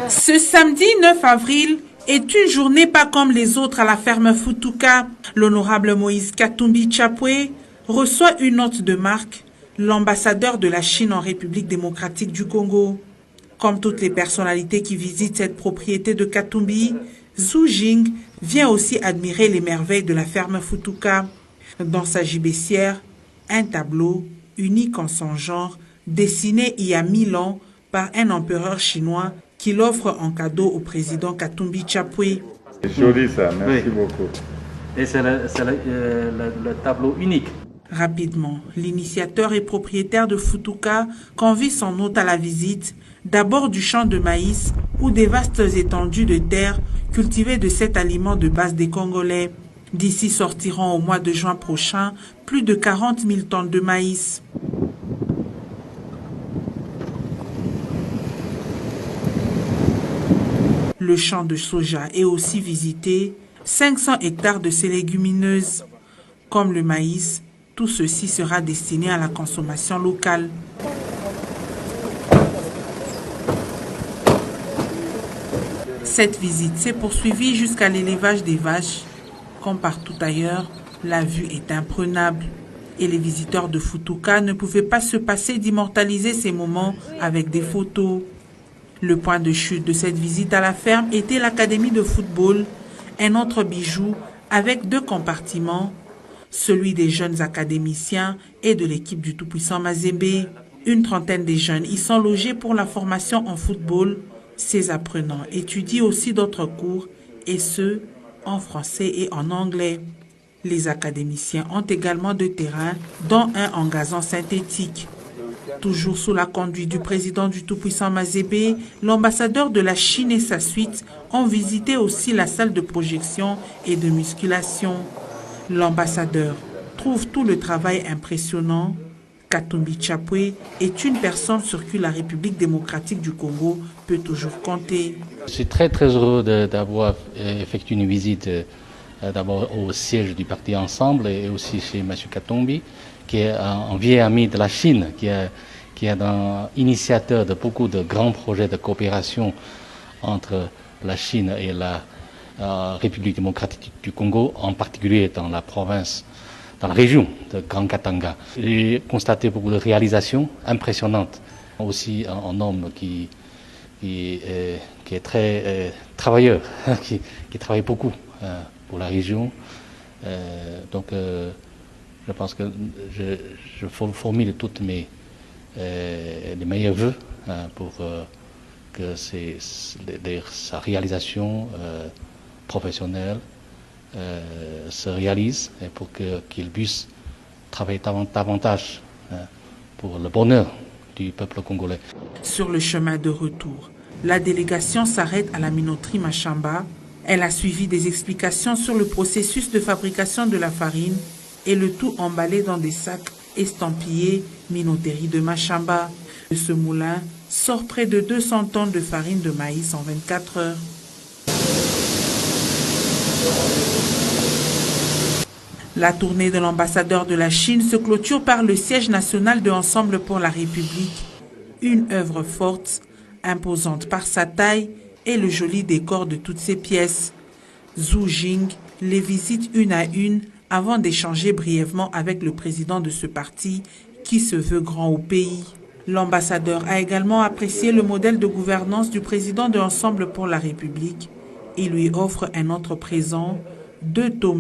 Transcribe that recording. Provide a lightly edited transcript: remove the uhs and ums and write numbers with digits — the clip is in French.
Ce samedi 9 avril est une journée pas comme les autres à la ferme Futuka. L'honorable Moïse Katumbi Chapwe reçoit une note de marque, l'ambassadeur de la Chine en République démocratique du Congo. Comme toutes les personnalités qui visitent cette propriété de Katumbi, Zhu Jing vient aussi admirer les merveilles de la ferme Futuka. Dans sa gibecière, un tableau unique en son genre, dessiné il y a 1000 ans par un empereur chinois qui l'offre en cadeau au président Katumbi Chapwe. C'est joli ça, merci beaucoup. Et c'est le tableau unique. Rapidement, l'initiateur et propriétaire de Futuka convie son hôte à la visite, d'abord du champ de maïs ou des vastes étendues de terre cultivées de cet aliment de base des Congolais. D'ici sortiront au mois de juin prochain plus de 40 000 tonnes de maïs. Le champ de soja est aussi visité, 500 hectares de ces légumineuses. Comme le maïs, tout ceci sera destiné à la consommation locale. Cette visite s'est poursuivie jusqu'à l'élevage des vaches. Comme partout ailleurs, la vue est imprenable. Et les visiteurs de Futuka ne pouvaient pas se passer d'immortaliser ces moments avec des photos. Le point de chute de cette visite à la ferme était l'académie de football, un autre bijou avec 2 compartiments, celui des jeunes académiciens et de l'équipe du tout-puissant Mazembe. Une trentaine de jeunes y sont logés pour la formation en football. Ces apprenants étudient aussi d'autres cours, et ceux en français et en anglais. Les académiciens ont également 2 terrains, dont un en gazon synthétique. Toujours sous la conduite du président du tout-puissant Mazembe, l'ambassadeur de la Chine et sa suite ont visité aussi la salle de projection et de musculation. L'ambassadeur trouve tout le travail impressionnant. Katumbi Chapwe est une personne sur qui la République démocratique du Congo peut toujours compter. Je suis très heureux d'avoir effectué une visite d'abord au siège du parti Ensemble et aussi chez M. Katumbi, qui est un vieil ami de la Chine, qui est un initiateur de beaucoup de grands projets de coopération entre la Chine et la République démocratique du Congo, en particulier dans la province, dans la région de Grand Katanga. J'ai constaté beaucoup de réalisations impressionnantes. Aussi un homme qui est très travailleur, qui travaille beaucoup pour la région. Donc je pense que je formule toutes les meilleurs vœux pour que sa réalisation professionnelle se réalise et pour qu'il puisse travailler davantage pour le bonheur du peuple congolais. Sur le chemin de retour, la délégation s'arrête à la minoterie Machamba. Elle a suivi des explications sur le processus de fabrication de la farine et le tout emballé dans des sacs estampillés minoterie de Machamba. De ce moulin sort près de 200 tonnes de farine de maïs en 24 heures. La tournée de l'ambassadeur de la Chine se clôture par le siège national de Ensemble pour la République. Une œuvre forte, imposante par sa taille et le joli décor de toutes ses pièces. Zhu Jing les visite une à une avant d'échanger brièvement avec le président de ce parti qui se veut grand au pays. L'ambassadeur a également apprécié le modèle de gouvernance du président de Ensemble pour la République. Il lui offre un autre présent, 2 tomes